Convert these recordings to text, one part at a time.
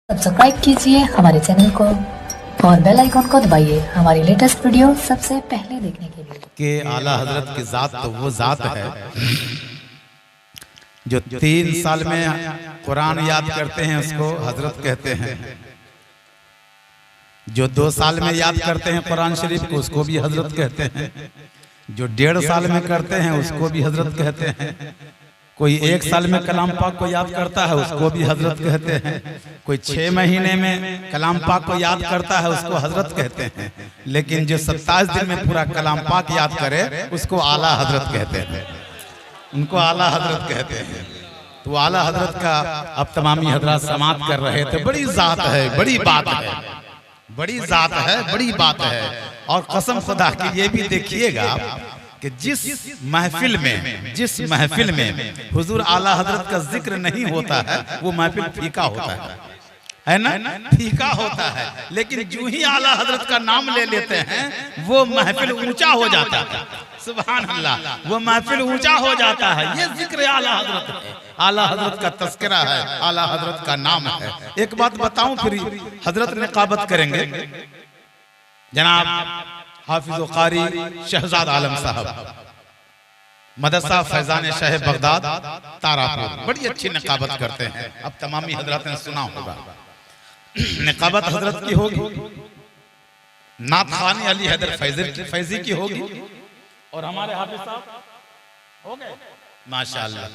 Subscribe कीजिए हमारे channel को और बेल आइकॉन को दबाइए हमारी लेटेस्ट वीडियो सबसे पहले देखने के लिए। कि आला हजरत की जात तो वो जात है जो 3 साल में कुरान याद करते हैं उसको हजरत कहते हैं, जो 2 साल में याद करते हैं कुरान शरीफ को उसको भी हजरत कहते हैं, जो 1.5 साल में करते हैं उसको भी हजरत कहते हैं, कोई 1 साल में कलाम पाक को याद करता है उसको भी हजरत कहते हैं, कोई 6 महीने में कलाम पाक को याद करता है उसको हजरत कहते हैं, लेकिन जो 27 दिन में पूरा कलाम पाक याद करे उसको आला हजरत कहते हैं, उनको आला हजरत कहते हैं। तो आला हजरत का अब तमामी हजरत समाप्त कर रहे थे। बड़ी जात है, बड़ी बात है, बड़ी जात है, बड़ी बात है। और कसम खुदा की ये भी देखिएगा कि जिस महफिल में हुजूर आला हजरत का जिक्र नहीं होता है वो महफिल फीका होता है ना, फीका होता है। लेकिन जो ही आला हजरत का नाम ले लेते हैं वो महफिल ऊंचा हो जाता है। सुभान अल्लाह, वो महफिल ऊंचा हो जाता है। ये जिक्र आला हजरत है, आला हजरत का तस्करा है, आला हजरत का नाम है। एक बात बताऊं फिर हजरत निकाबत करेंगे। जनाब हाफिज कारी शहजाद आलम साहब मदरसा फैजान शाह बगदाद तारापुर बड़ी अच्छी निकाबत करते हैं। अब तमामी हजरत ने सुना होगा। निकाबत हजरत की होगी, नात खानी अली हैदर फैजी की होगी और हमारे हाफिज साहब हो गए माशाअल्लाह।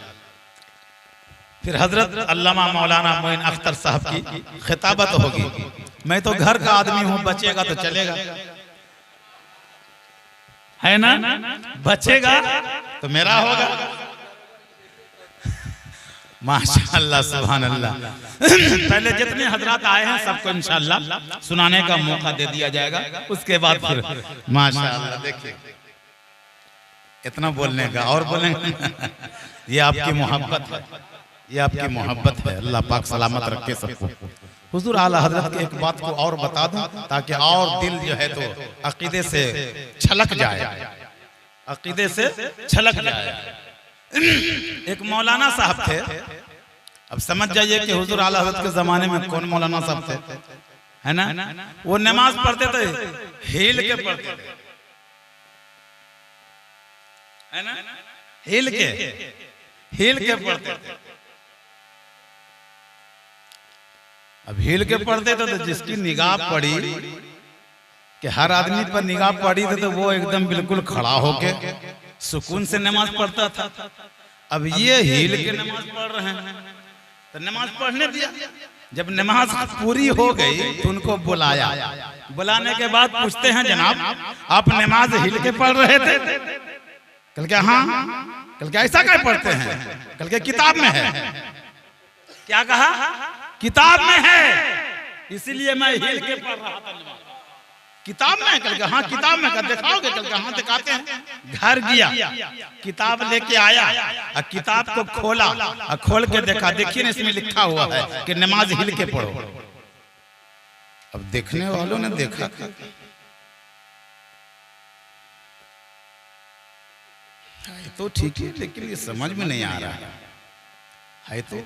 फिर हजरत अल्लामा मौलाना मोइन अख्तर साहब की खिताबत होगी। मैं तो घर का आदमी हूं, बचेगा तो चलेगा, है ना, बचेगा तो मेरा होगा। माशाअल्लाह सुभान अल्लाह। पहले जितने हजरात आए हैं सबको इंशाअल्लाह सुनाने का मौका दे दिया जाएगा, उसके बाद फिर माशाअल्लाह। देखिए इतना बोलने का और बोलेंगे। ये आपकी मोहब्बत है, ये आपकी मोहब्बत है। अल्लाह पाक सलामत रखे सबको। हुजूर आला हजरत की एक बात को और बता दूं ताकि और दिल जो है तो अकीदे से छलक जाए, अकीदे से छलक जाए। एक मौलाना साहब थे, अब समझ जाइए कि हुजूर आला हजरत के जमाने में कौन मौलाना साहब थे, है ना। वो नमाज पढ़ते थे हिल के पढ़ते थे, है ना, हिल के पढ़ते थे। अब हिल के पढ़ते थे तो जिसकी निगाह पड़ी कि हर आदमी पर निगाह पड़ी थी तो वो एकदम बिल्कुल खड़ा होके सुकून से नमाज पढ़ता था। अब ये हिल के नमाज पढ़ रहे हैं तो नमाज पढ़ने दिया। जब नमाज पूरी हो गई तो उनको बुलाया। बुलाने के बाद पूछते हैं जनाब आप नमाज हिल के पढ़ रहे थे? कल क्या हाँ, कल क्या ऐसा क्या पढ़ते हैं? कल के किताब में है। क्या कहा? किताब में है, इसीलिए मैं हिल के पढ़ रहा था। किताब में है? कल का हाँ किताब में। कल दिखाओगे? कल का हाँ दिखाते हैं। घर गया, किताब लेके आया और किताब को खोला और खोल के देखा, देखिए ना इसमें लिखा हुआ है कि नमाज हिल के पढ़ो। अब देखने वालों ने देखा तो ठीक है, लेकिन ये समझ में नहीं आ रहा है। तो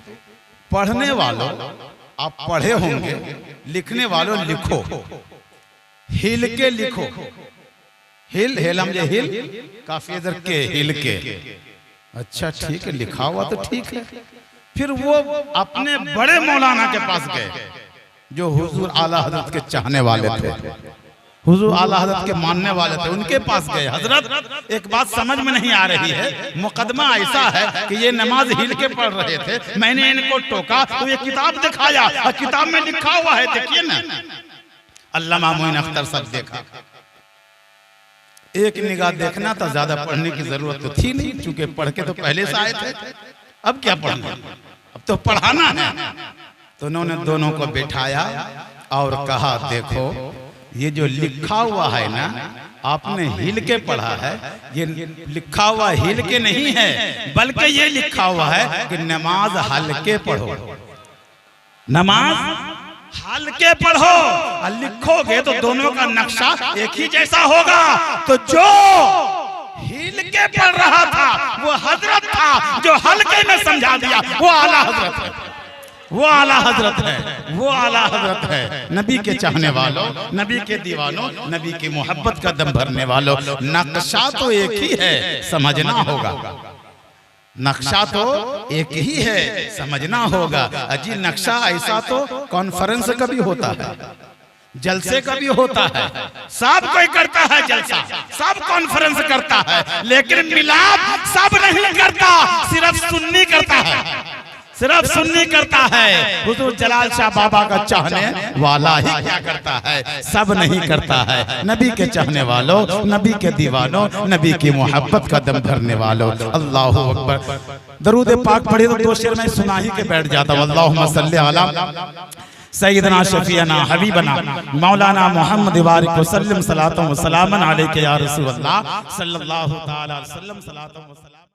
पढ़ने वालों आप पढ़े होंगे, लिखने वालों लिखो, हिल के लिखो। हिल हेलम जे हिल काफी इधर के हिल के। अच्छा ठीक है, लिखा हुआ तो ठीक है। फिर वो अपने बड़े मौलाना के पास गए जो हुजूर आला हजरत के चाहने वाले थे, हुजूर आला हजरत के मानने वाले थे। उनके पास गए, हजरत एक बात समझ में नहीं आ रही है, मुकदमा ऐसा है कि ये नमाज हिल के पढ़ रहे थे, मैंने इनको टोका तो ये किताब दिखाया और किताब में लिखा हुआ है, देखिए ना। अल्लामा मोइन अख्तर साहब देखा, एक निगाह देखना था, ज्यादा पढ़ने की जरूरत तो थी नहीं क्योंकि पढ़ के तो पहले से आए थे। अब क्या पढ़ना, अब तो पढ़ाना है। तो उन्होंने दोनों को बिठाया और कहा देखो ये जो लिखा हुआ है ना, आपने हिल के पढ़ा है, ये लिखा हुआ हिल के नहीं है बल्कि ये लिखा हुआ है कि नमाज हल्के पढ़ो, नमाज हल्के पढ़ो। और लिखोगे तो दोनों का नक्शा एक ही जैसा होगा। तो जो हिल के पढ़ रहा था वो हजरत था, जो हल्के में समझा दिया वो आला हजरत है। वो आला हजरत है, वो आला हजरत है। नबी के चाहने वालों, नबी के दीवानों, नबी की मोहब्बत का दम भरने वालों, नक्शा तो एक ही है, समझना होगा। नक्शा तो एक ही है, समझना होगा। अजी नक्शा ऐसा तो कॉन्फ्रेंस का भी होता है, जलसे का भी होता है, सब कोई करता है जलसा, सब कॉन्फ्रेंस करता है, लेकिन मिलाप सब नहीं करता, सिर्फ सुन्नी करता है, सिर्फ सुन्नी करता है। हुजूर जलाल शाह बाबा का चाहने वाला ही क्या करता है, सब नहीं करता है। नबी के चाहने वालों, नबी के दीवानों, नबी की मोहब्बत का दम भरने वालों, अल्लाहु अकबर। दरूद पाक पढ़े तो 2 शेर में सुना ही के बैठ जाता हूं। अल्लाहुम्मा सल्ली अला सैयदना शफीअना हबीबना मौलाना मोहम्मद वारिक वसल्लम सलातो व सलामन अलैका या रसूल अल्लाह सल्लल्लाहु तआला अलैहि वसल्लम सलातो व सलाम।